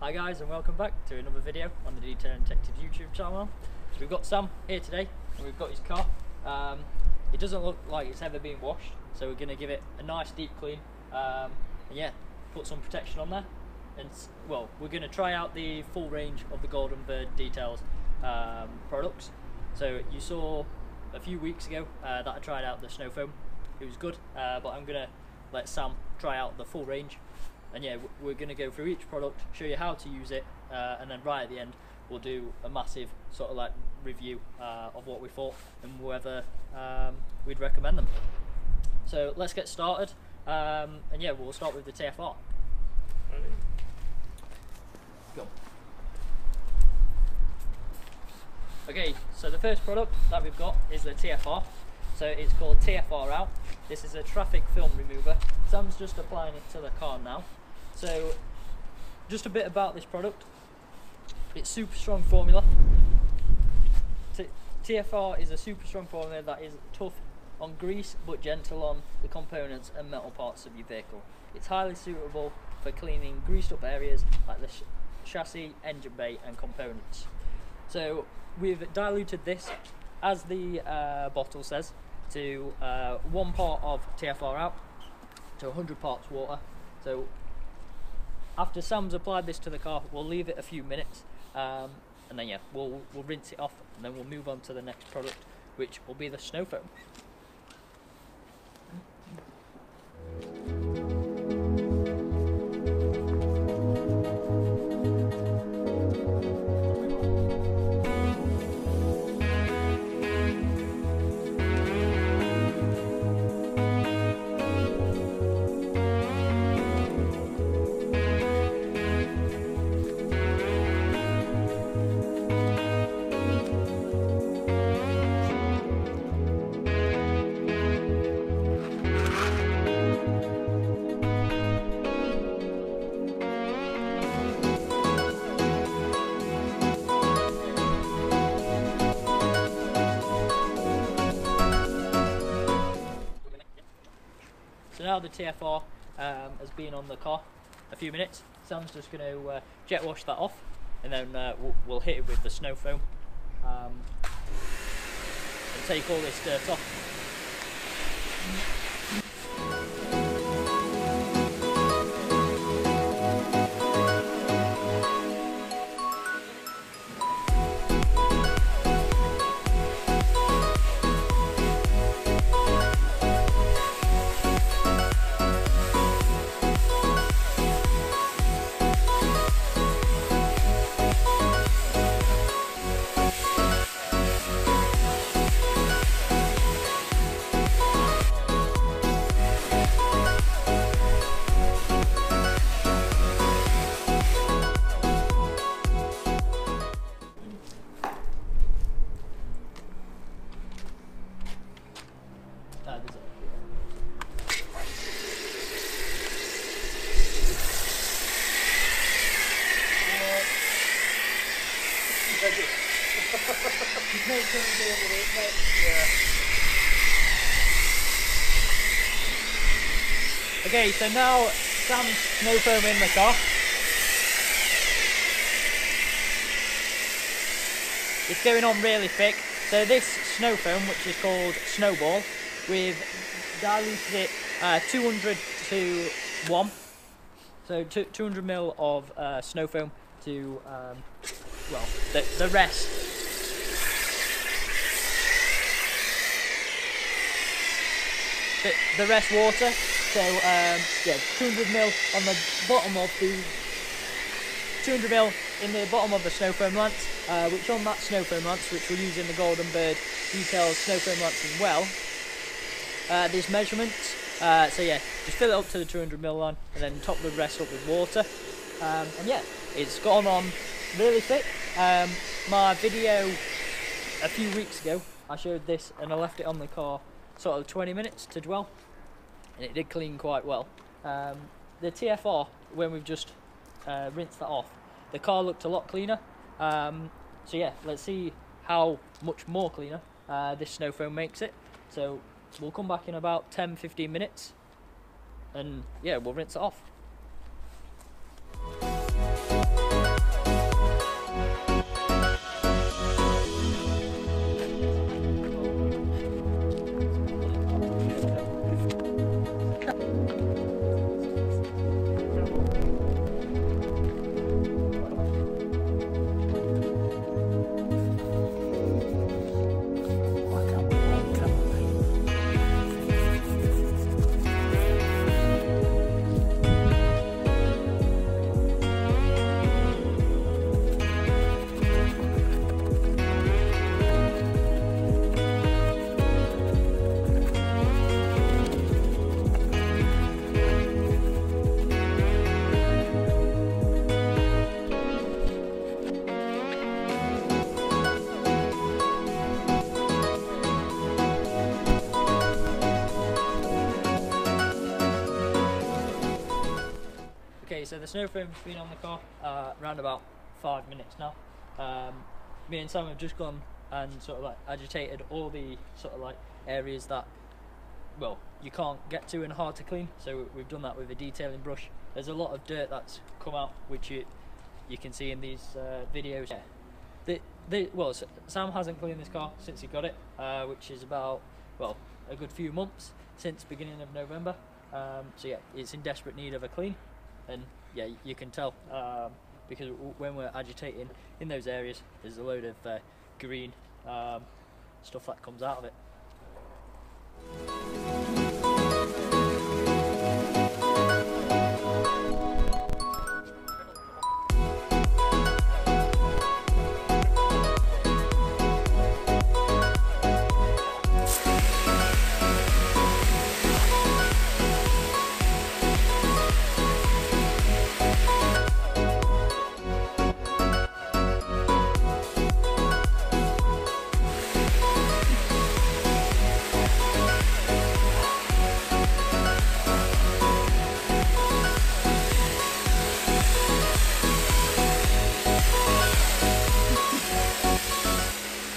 Hi guys, and welcome back to another video on the Detail Detectives YouTube channel. So we've got Sam here today and we've got his car. It doesn't look like it's ever been washed, so we're going to give it a nice deep clean and yeah, put some protection on there. And well, we're going to try out the full range of the GoldenBird Details products. So you saw a few weeks ago that I tried out the snow foam. It was good, but I'm going to let Sam try out the full range. And yeah, we're going to go through each product, show you how to use it, and then right at the end we'll do a massive sort of like review of what we thought and whether we'd recommend them. So let's get started, and yeah, we'll start with the TFR. Ready? Go. Okay, so the first product that we've got is the TFR. So it's called TFR Out. This is a traffic film remover. Sam's just applying it to the car now. So just a bit about this product. It's super strong formula. TFR is a super strong formula that is tough on grease but gentle on the components and metal parts of your vehicle. It's highly suitable for cleaning greased up areas like the chassis, engine bay and components. So we've diluted this, as the bottle says, to 1 part of TFR Out to 100 parts water. So after Sam's applied this to the car, we'll leave it a few minutes, and then yeah, we'll rinse it off, and then we'll move on to the next product, which will be the snow foam. So now the TFR has been on the car a few minutes. Sam's just going to jet wash that off, and then we'll hit it with the snow foam and take all this dirt off. Okay, so now Sam's snow foam in the car. It's going on really thick. So this snow foam, which is called Snowball, we've diluted it 200 to 1. So 200 ml of snow foam to, well, the rest. The rest water. So yeah, 200 ml on the bottom of the 200 ml in the bottom of the snow foam lance, which on that snow foam lance, which we're using the GoldenBird Details snow foam lance as well. There's measurements. So yeah, just fill it up to the 200 ml line, and then top the rest up with water. And yeah, it's gone on really thick. My video a few weeks ago, I showed this and I left it on the car sort of 20 minutes to dwell, and it did clean quite well. The TFR, when we've just rinsed that off, the car looked a lot cleaner. So yeah, let's see how much more cleaner this snow foam makes it. So we'll come back in about 10-15 minutes and yeah, we'll rinse it off. so the snow foam's been on the car around about 5 minutes now. Me and Sam have just gone and sort of like agitated all the sort of like areas that, well, you can't get to and hard to clean. So we've done that with a detailing brush. There's a lot of dirt that's come out, which you can see in these videos. Well, Sam hasn't cleaned this car since he got it, which is about, well, a good few months since beginning of November. So yeah, it's in desperate need of a clean, and yeah, you can tell because when we're agitating in those areas, there's a load of green stuff that comes out of it.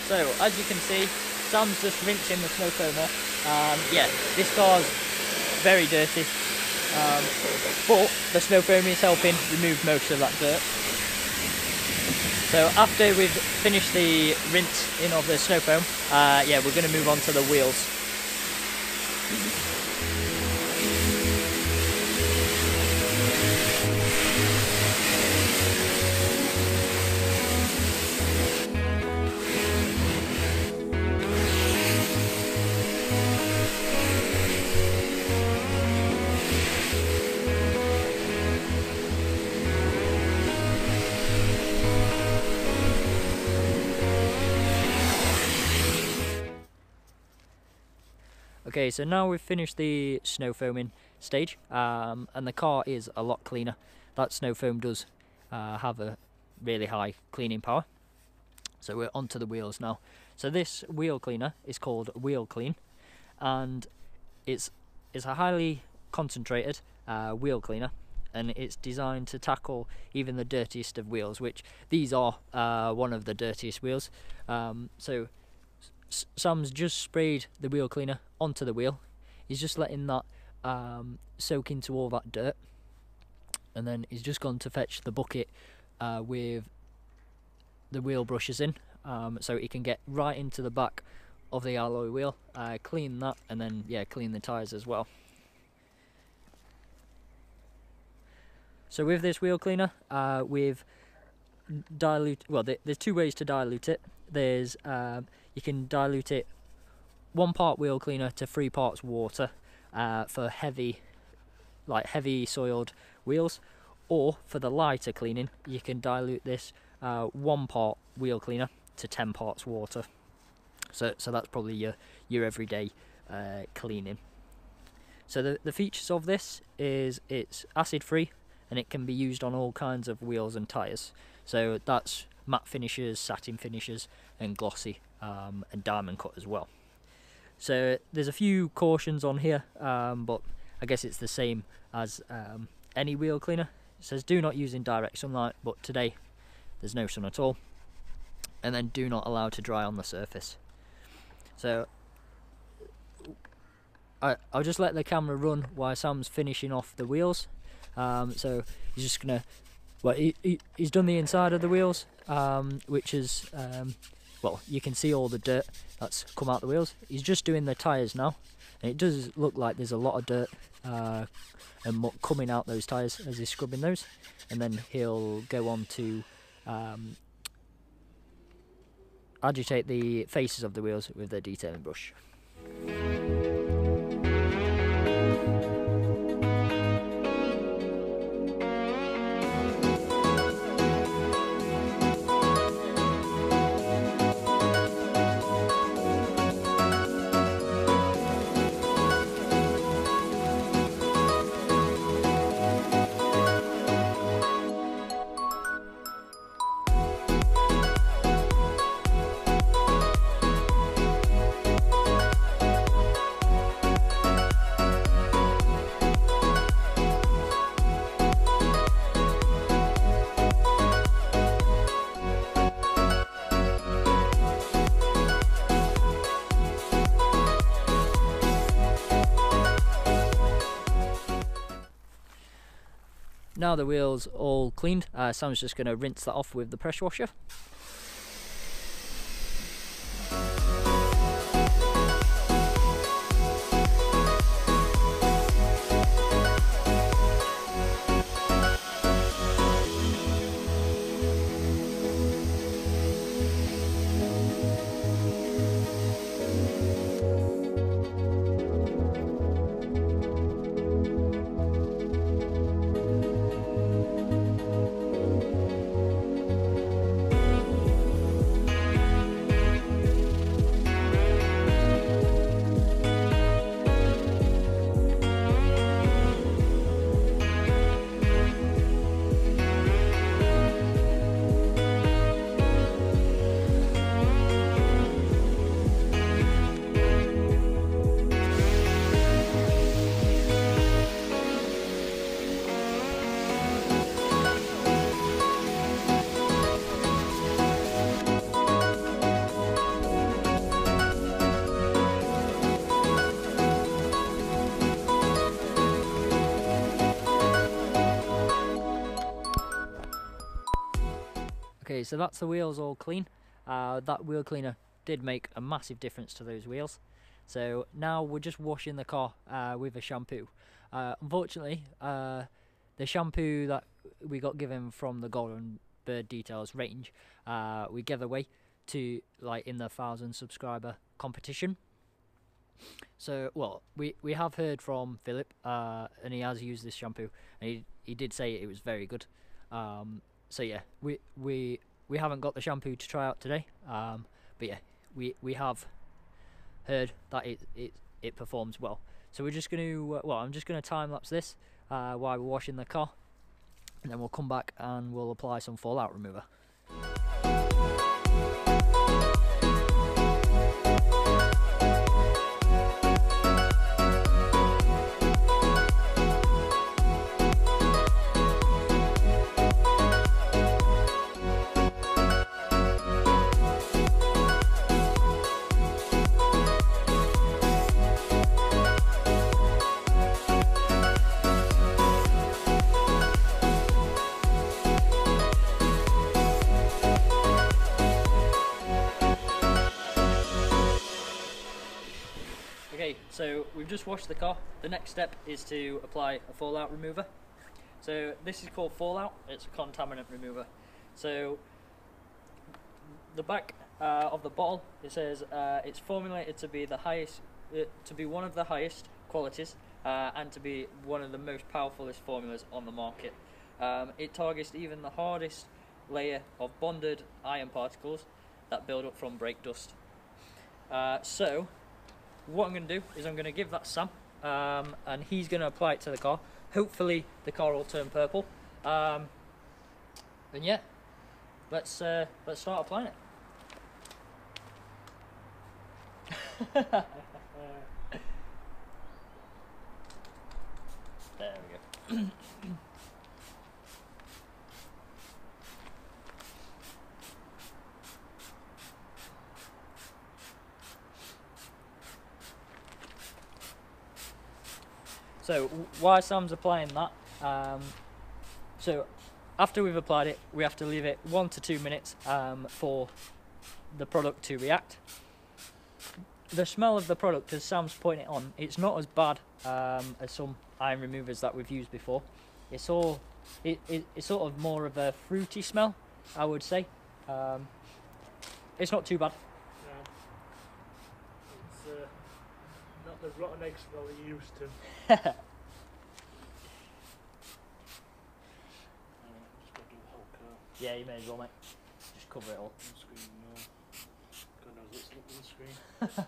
So as you can see, Sam's just rinsing the snow foam off. Yeah, this car's very dirty, but the snow foam is helping remove most of that dirt. So after we've finished the rinse in of the snow foam, yeah, we're going to move on to the wheels. Okay, so now we've finished the snow foaming stage, and the car is a lot cleaner. That snow foam does have a really high cleaning power. So we're onto the wheels now. So this wheel cleaner is called Wheel Clean, and it's a highly concentrated wheel cleaner, and it's designed to tackle even the dirtiest of wheels, which these are one of the dirtiest wheels. So Sam's just sprayed the wheel cleaner onto the wheel. He's just letting that soak into all that dirt, and then he's just gone to fetch the bucket with the wheel brushes in, so he can get right into the back of the alloy wheel, clean that, and then yeah, clean the tyres as well. So with this wheel cleaner, we've there's two ways to dilute it. There's you can dilute it 1 part wheel cleaner to 3 parts water for heavy soiled wheels, or for the lighter cleaning you can dilute this 1 part wheel cleaner to 10 parts water. So that's probably your everyday cleaning. So the features of this is it's acid free, and it can be used on all kinds of wheels and tyres. So that's matte finishes, satin finishes, and glossy, and diamond cut as well. So there's a few cautions on here, but I guess it's the same as any wheel cleaner. It says do not use in direct sunlight, but today there's no sun at all. And then do not allow to dry on the surface. So I'll just let the camera run while Sam's finishing off the wheels. So he's just gonna, well, he's done the inside of the wheels, which is, well, you can see all the dirt that's come out the wheels. He's just doing the tyres now, and it does look like there's a lot of dirt and muck coming out those tyres as he's scrubbing those, and then he'll go on to agitate the faces of the wheels with the detailing brush. now the wheel's all cleaned, Sam's just going to rinse that off with the pressure washer. Okay, so that's the wheels all clean. That wheel cleaner did make a massive difference to those wheels. So now we're just washing the car with a shampoo. Unfortunately, the shampoo that we got given from the GoldenBird Details range, we gave away to, like, in the 1,000 subscriber competition. So, well, we have heard from Philip, and he has used this shampoo, and he did say it was very good. So yeah, we haven't got the shampoo to try out today, but yeah, we have heard that it performs well. So we're just going to I'm just going to time lapse this while we're washing the car, and then we'll come back and we'll apply some fallout remover. Okay, so we've just washed the car. The next step is to apply a fallout remover. So this is called fallout. It's a contaminant remover. So the back of the bottle, it says it's formulated to be the highest, to be one of the highest qualities, and to be one of the most powerful formulas on the market. It targets even the hardest layer of bonded iron particles that build up from brake dust. So what I'm going to do is I'm going to give that to Sam, and he's going to apply it to the car. Hopefully the car will turn purple. And yeah, let's start applying it. There we go. So while Sam's applying that, so after we've applied it, we have to leave it 1 to 2 minutes for the product to react. The smell of the product, as Sam's pointing it on, it's not as bad as some iron removers that we've used before. It's sort of more of a fruity smell, I would say. It's not too bad. Yeah. It's not the rotten egg smell you're used to. Just gotta do the whole car. Yeah, you may as well, mate. Just cover it all. On screen, no. God knows what's looking on the screen.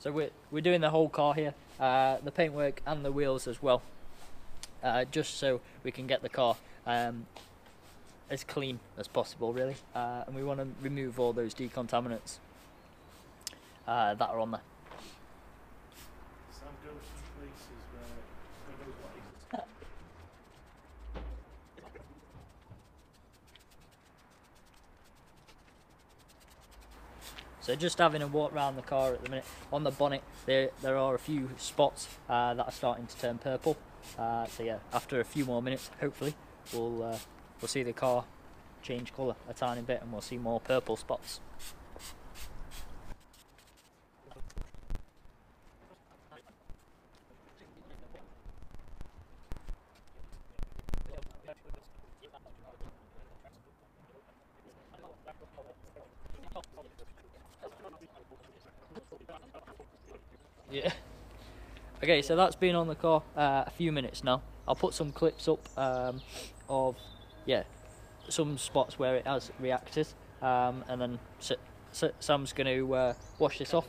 So we're doing the whole car here, the paintwork and the wheels as well, just so we can get the car as clean as possible, really, and we want to remove all those decontaminants that are on there. Sam goes to places where God knows what is. So just having a walk around the car at the minute. On the bonnet there are a few spots that are starting to turn purple. So yeah, after a few more minutes hopefully we'll see the car change colour a tiny bit and we'll see more purple spots. Yeah. Okay, so that's been on the car a few minutes now. I'll put some clips up of some spots where it has reacted, and then Sam's going to wash this off.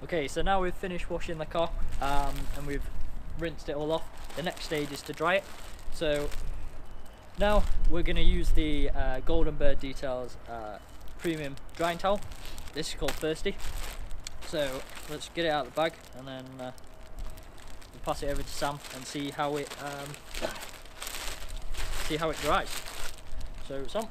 Okay, so now we've finished washing the car and we've rinsed it all off. The next stage is to dry it. So now we're going to use the GoldenBird Details premium drying towel. This is called Thirsty. So let's get it out of the bag and then we'll pass it over to Sam and see how it dries. So Sam.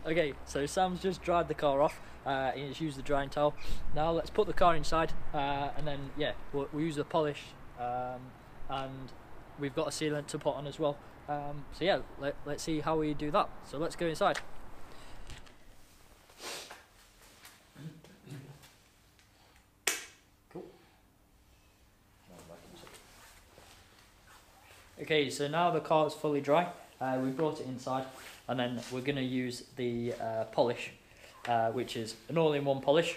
Okay, so Sam's just dried the car off. He's used the drying towel. Now let's put the car inside, and then yeah, we'll use the polish, and we've got a sealant to put on as well. So yeah, let's see how we do that. So let's go inside. Cool. Okay, so now the car is fully dry. We brought it inside. And then we're going to use the polish, which is an all-in-one polish.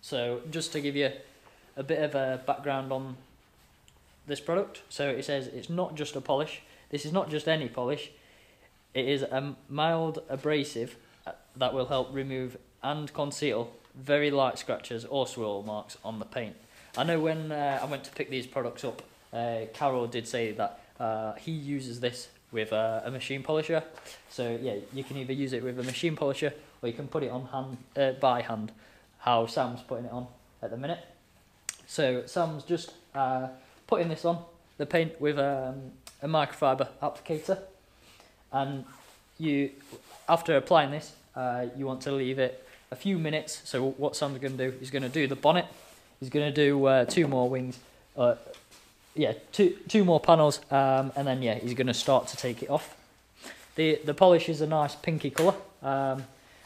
So just to give you a bit of a background on this product, so it says it's not just a polish. This is not just any polish. It is a mild abrasive that will help remove and conceal very light scratches or swirl marks on the paint. I know when I went to pick these products up, Carol did say that he uses this with a machine polisher. So yeah, you can either use it with a machine polisher or you can put it on hand, by hand, how Sam's putting it on at the minute. So Sam's just putting this on the paint with a microfiber applicator, and after applying this you want to leave it a few minutes. So what Sam's going to do, he's going to do the bonnet, he's going to do 2 more wings, two more panels, and then yeah, he's going to start to take it off. The polish is a nice pinky colour,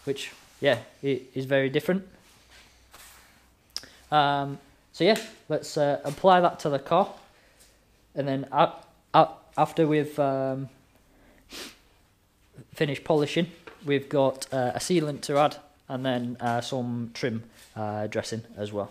which yeah, it is very different. So yeah, let's apply that to the car, and then after we've finished polishing, we've got a sealant to add, and then some trim dressing as well.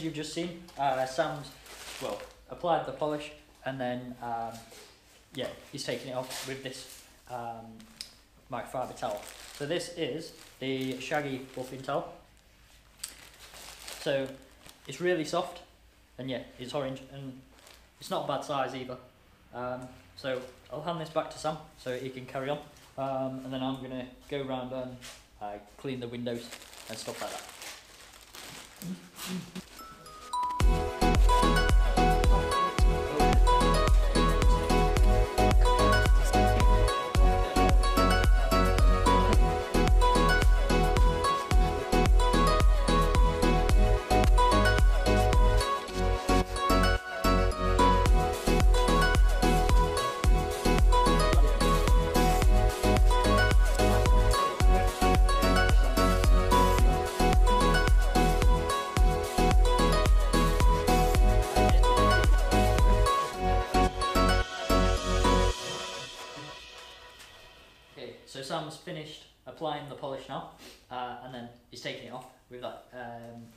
you've just seen, Sam's, well, applied the polish, and then, yeah, he's taken it off with this microfiber towel. So this is the shaggy buffing towel. So it's really soft, and yeah, it's orange, and it's not a bad size either. So I'll hand this back to Sam so he can carry on, and then I'm gonna go around and clean the windows and stuff like that. So Sam's finished applying the polish now, and then he's taking it off with that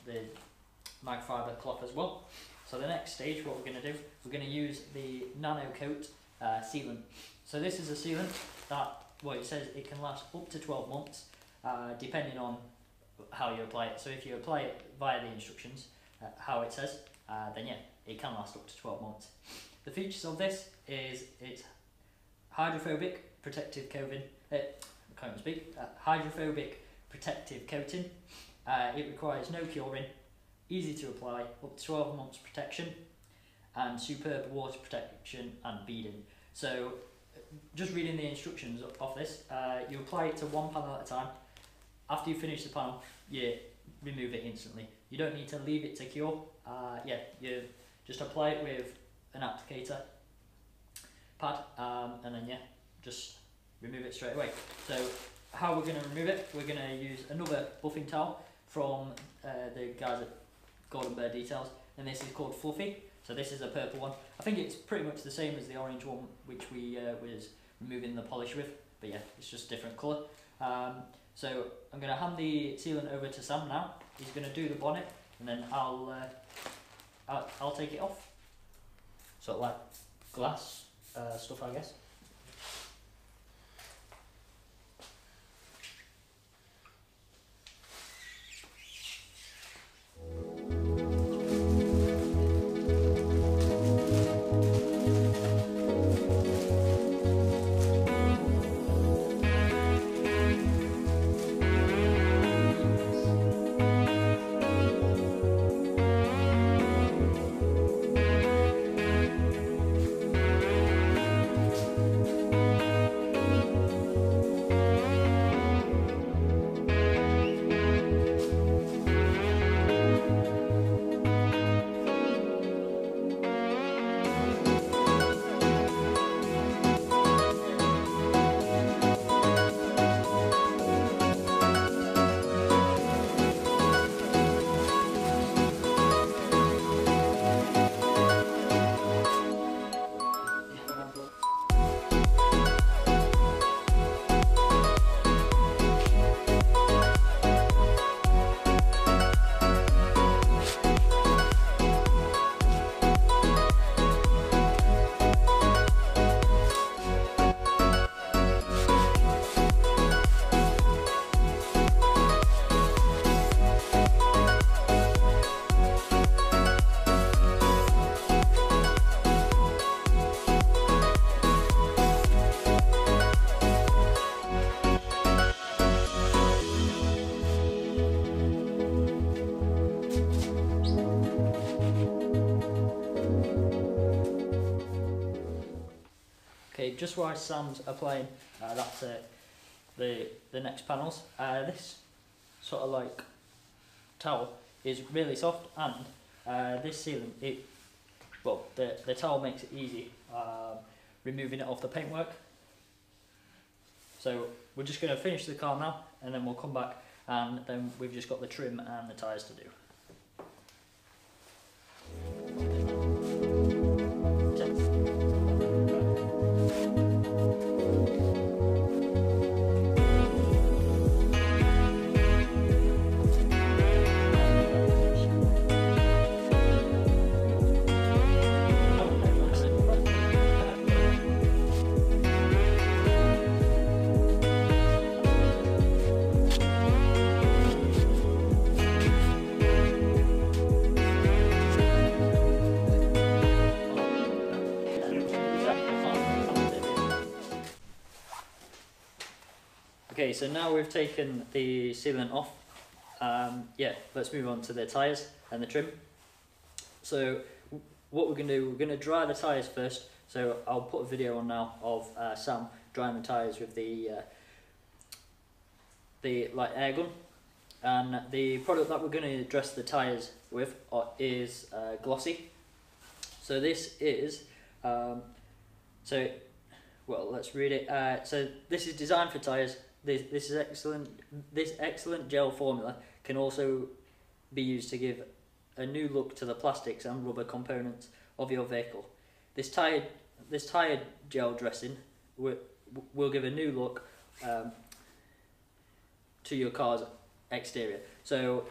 the microfiber cloth as well. So the next stage, what we're going to do, we're going to use the Nanocoat sealant. So this is a sealant that, well, it says it can last up to 12 months, depending on how you apply it. So if you apply it via the instructions, how it says, then yeah, it can last up to 12 months. The features of this is it's hydrophobic protective coating. Hydrophobic protective coating. It requires no curing, easy to apply, up to 12 months protection, and superb water protection and beading. So, just reading the instructions of this, you apply it to one panel at a time. After you finish the panel, you remove it instantly. You don't need to leave it to cure. Yeah, you just apply it with an applicator pad, and then yeah, just remove it straight away. So how we're going to remove it, we're going to use another buffing towel from the guys at GoldenBird Details, and this is called Fluffy. So this is a purple one. I think it's pretty much the same as the orange one which we was removing the polish with, but yeah, it's just different colour. So I'm going to hand the sealant over to Sam now. He's going to do the bonnet, and then I'll take it off. Sort of like glass stuff, I guess. Okay, just while Sam's applying that's the next panels, this sort of like towel is really soft, and this sealant, the towel makes it easy removing it off the paintwork. So we're just going to finish the car now, and then we'll come back, and then we've just got the trim and the tyres to do. Okay, so now we've taken the sealant off. Yeah, let's move on to the tyres and the trim. So what we're going to do, we're going to dry the tyres first. So I'll put a video on now of Sam drying the tyres with the like air gun. And the product that we're going to dress the tyres with is Glossy. So this is, well, let's read it. So this is designed for tyres. This is excellent. This excellent gel formula can also be used to give a new look to the plastics and rubber components of your vehicle. This tyre gel dressing will give a new look to your car's exterior. So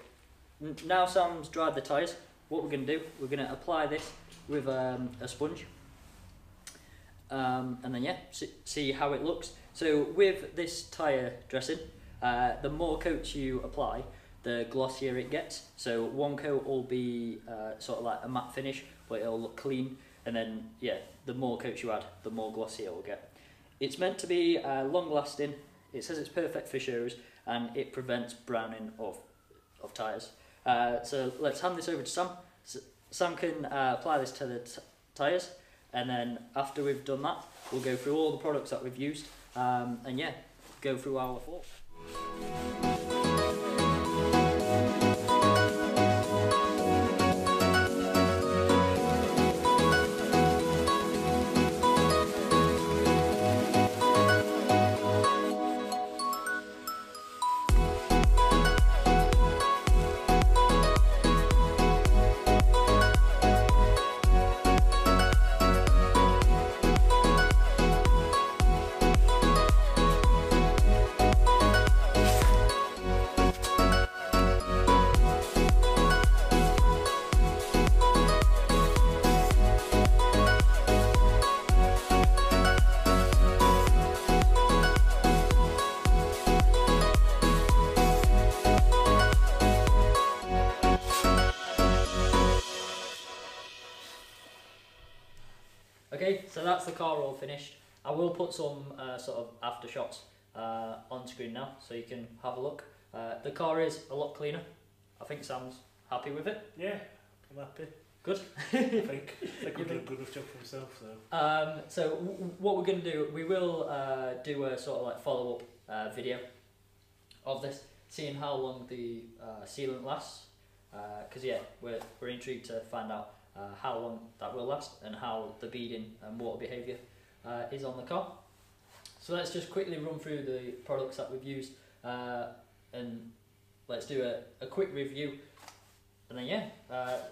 now Sam's dried the tyres, what we're going to do, we're going to apply this with a sponge, and then yeah, see how it looks. So with this tyre dressing, the more coats you apply, the glossier it gets. So one coat will be sort of like a matte finish, but it'll look clean, and then yeah, the more coats you add, the more glossy it will get. It's meant to be long lasting. It says it's perfect for shows, and it prevents browning of tyres. So let's hand this over to Sam. Sam can apply this to the tyres, and then after we've done that, we'll go through all the products that we've used, and yeah, go through our thoughts. Okay, so that's the car all finished. I will put some sort of aftershots on screen now, so you can have a look. The car is a lot cleaner. I think Sam's happy with it. Yeah, I'm happy. Good. I think we're doing a good enough job for himself. So what we're going to do, we will do a sort of like follow-up video of this, seeing how long the sealant lasts. Because yeah, we're intrigued to find out how long that will last and how the beading and water behaviour is on the car. So let's just quickly run through the products that we've used, and let's do a quick review, and then yeah,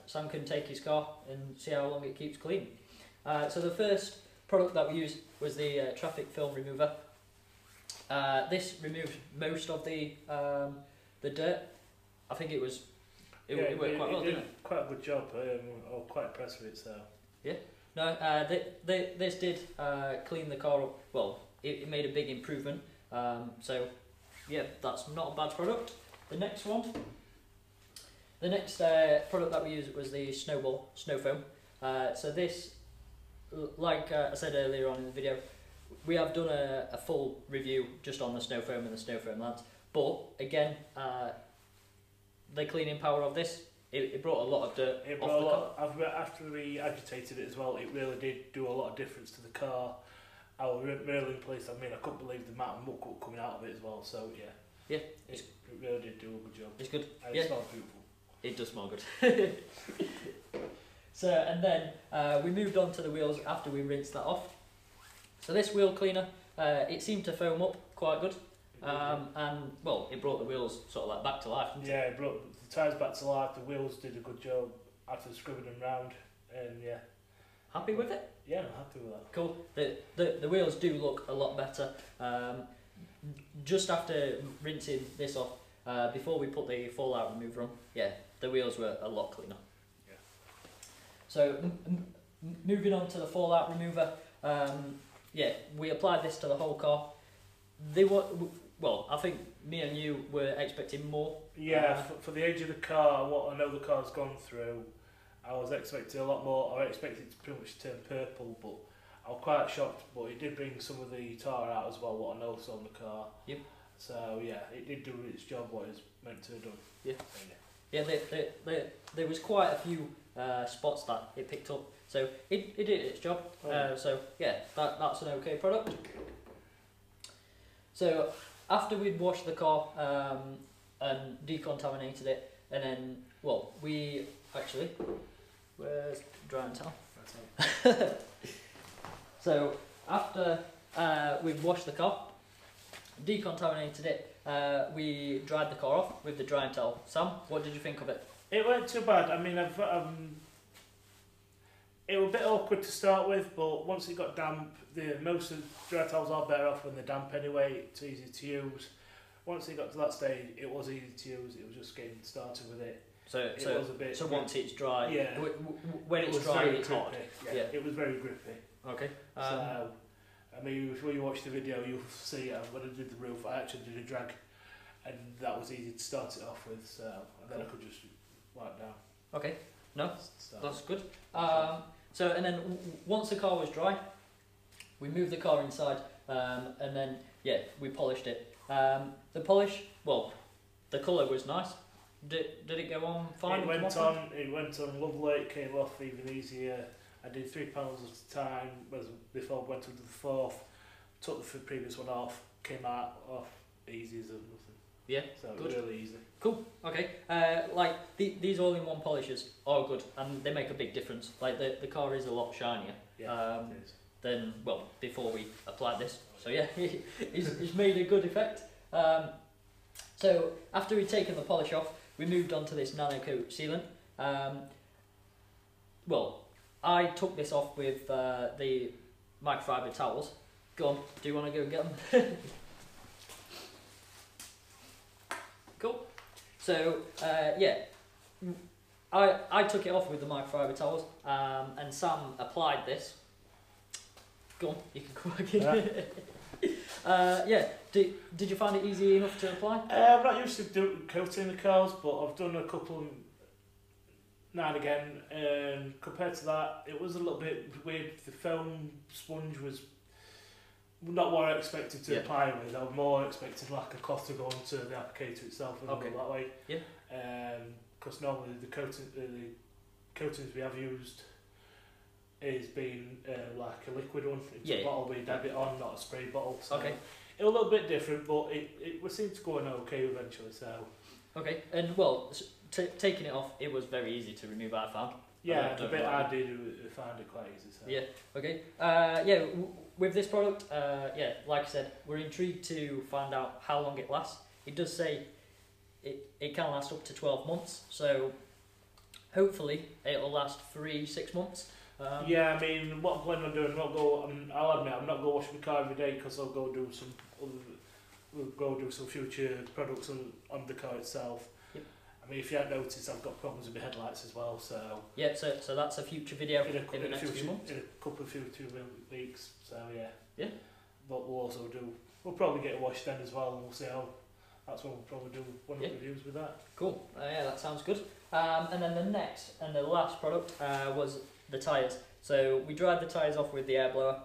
Sam can take his car and see how long it keeps clean. So the first product that we used was the traffic film remover. This removed most of the dirt. I think it worked quite well, didn't it? Quite a good job. I was quite impressed with it. So yeah, no, this did clean the car up. Well, it made a big improvement. So yeah, that's not a bad product. The next product that we used was the snow foam. So this, like I said earlier on in the video, we have done a full review just on the snow foam and the snow foam lamps. But again, the cleaning power of this, it brought a lot of dirt off the car. After we agitated it as well, it really did do a lot of difference to the car. I was really impressed. I mean, I couldn't believe the amount of muck coming out of it as well. So yeah, it really did do a good job. It's good. And it smells beautiful. It does smell good. So, and then we moved on to the wheels after we rinsed that off. So this wheel cleaner, it seemed to foam up quite good. And well, it brought the wheels sort of like back to life, didn't it? Yeah, it brought the tyres back to life. The wheels did a good job after scrubbing them round, and yeah. Happy with it? Yeah, I'm happy with that. Cool. The wheels do look a lot better. Just after rinsing this off, before we put the fallout remover on, yeah, the wheels were a lot cleaner. Yeah. So moving on to the fallout remover, yeah, we applied this to the whole car. Well, I think me and you were expecting more. Yeah, for the age of the car, what I know the car's gone through, I was expecting a lot more. I expected it to pretty much turn purple, but I was quite shocked. But it did bring some of the tar out as well, what I noticed on the car. Yep. So yeah, it did do its job what it's meant to have done. Yeah. So, Yeah, there was quite a few spots that it picked up, so it did its job. So yeah, that's an okay product. So after we'd washed the car and decontaminated it, and then, well, we actually, where's dry and towel? So after we've washed the car, decontaminated it, we dried the car off with the drying towel. Sam, what did you think of it? it weren't too bad. I mean, it was a bit awkward to start with, but once it got damp, most of the dry towels are better off when they're damp anyway. It's easy to use. Once it got to that stage, it was easy to use. It was just getting started with it. So Was a bit once it's dry, yeah, when it's dry, it's hard. Yeah, it was very grippy. Okay. So, I mean, if you watch the video, you'll see when I did the roof, I actually did a drag, and that was easy to start it off with. So, and then I could just wipe down. Okay. No, So, that's good. So, and then once the car was dry, we moved the car inside, and then yeah, we polished it. The polish, well, the colour was nice. Did it go on fine? It went on lovely. It came off even easier. I did 3 panels at a time before I went into the fourth. Took the previous one off. Came out off easy as nothing. Yeah, so good. Really easy. Cool. Okay. Like these all-in-one polishes are good, and they make a big difference. Like the car is a lot shinier. Yeah, it is. Than, well, before we applied this. So yeah, it's made a good effect. So after we'd taken the polish off, we moved on to this Nanocoat sealant. Well, I took this off with the microfiber towels. Go on, do you want to go and get them? Cool. So yeah, I took it off with the microfiber towels, and Sam applied this. Go on, you can go back in. Yeah, did you find it easy enough to apply? I'm not used to coating the cars, but I've done a couple now and again, and compared to that, it was a little bit weird. The foam sponge was not what I expected to apply with. I was more expecting like a cloth to go onto the applicator itself and go that way. Yeah. Because normally the coatings we have used is being like a liquid one. It's a bottle we dab it on, not a spray bottle. So it was a little bit different, but it seemed to go on okay eventually. So okay, and well, taking it off, it was very easy to remove. I found. Yeah, the bit I did, I found it quite easy. So. Yeah. Okay. Yeah. With this product, yeah, like I said, we're intrigued to find out how long it lasts. It does say it can last up to 12 months, so hopefully it'll last 3-6 months. Yeah, I mean, what I'm planning on doing, I'll admit, I'm not going to wash my car every day because I'll go do some future products on the car itself. Yep. I mean, if you haven't noticed, I've got problems with my headlights as well, so... Yeah, so that's a future video in the next few months? In a couple of future weeks, so yeah. Yeah. But we'll probably get it washed then as well, and we'll see how... That's what we'll probably do one of the reviews with that. Cool. Yeah, that sounds good. And then the next and the last product was the tyres. So we dried the tyres off with the air blower,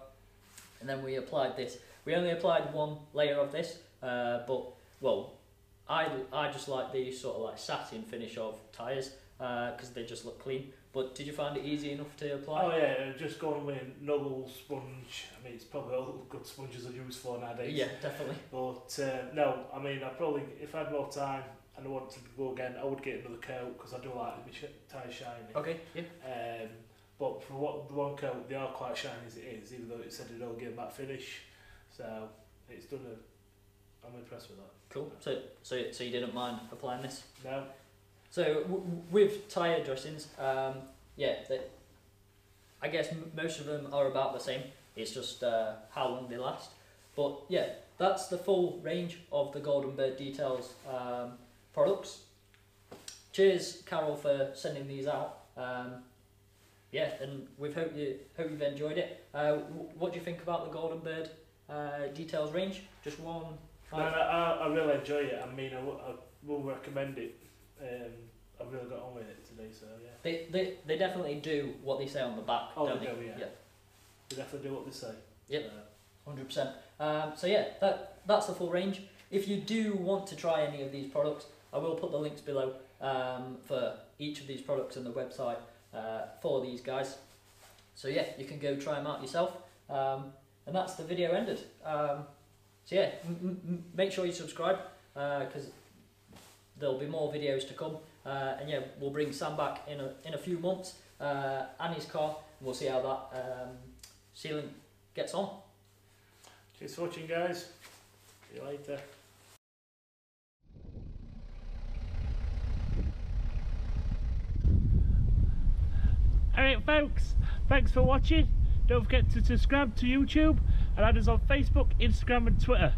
and then we applied this. We only applied one layer of this, but well, I just like the sort of like satin finish of tyres because they just look clean. But did you find it easy enough to apply? Oh yeah, just going with a normal sponge. I mean, it's probably all good sponges are used for nowadays. Yeah, definitely. But no, I mean, I probably, if I had more time and I wanted to go again, I would get another coat because I do like my tyres shiny. Okay, yeah. But for the one coat, they are quite shiny as it is, even though it said it'll give a matte finish. So it's done I'm impressed with that. Cool. So you didn't mind applying this? No. So with tyre dressings, yeah, I guess most of them are about the same. It's just how long they last. But yeah, that's the full range of the GoldenBird Details products. Cheers, Carol, for sending these out. Yeah, and we hope you've enjoyed it. What do you think about the GoldenBird Details range? Just one? I really enjoy it. I mean, I will recommend it. I've really got on with it today, so yeah. They definitely do what they say on the back. Oh, don't they do, yeah. They definitely do what they say. Yep, 100%. So yeah, that's the full range. If you do want to try any of these products, I will put the links below for each of these products and the website for these guys. So yeah, you can go try them out yourself. And that's the video ended. So yeah, make sure you subscribe because there'll be more videos to come. And yeah, we'll bring Sam back in a few months and his car, and we'll see how that sealant gets on. Cheers for watching, guys. See you later. Alright folks, thanks for watching. Don't forget to subscribe to YouTube and add us on Facebook, Instagram and Twitter.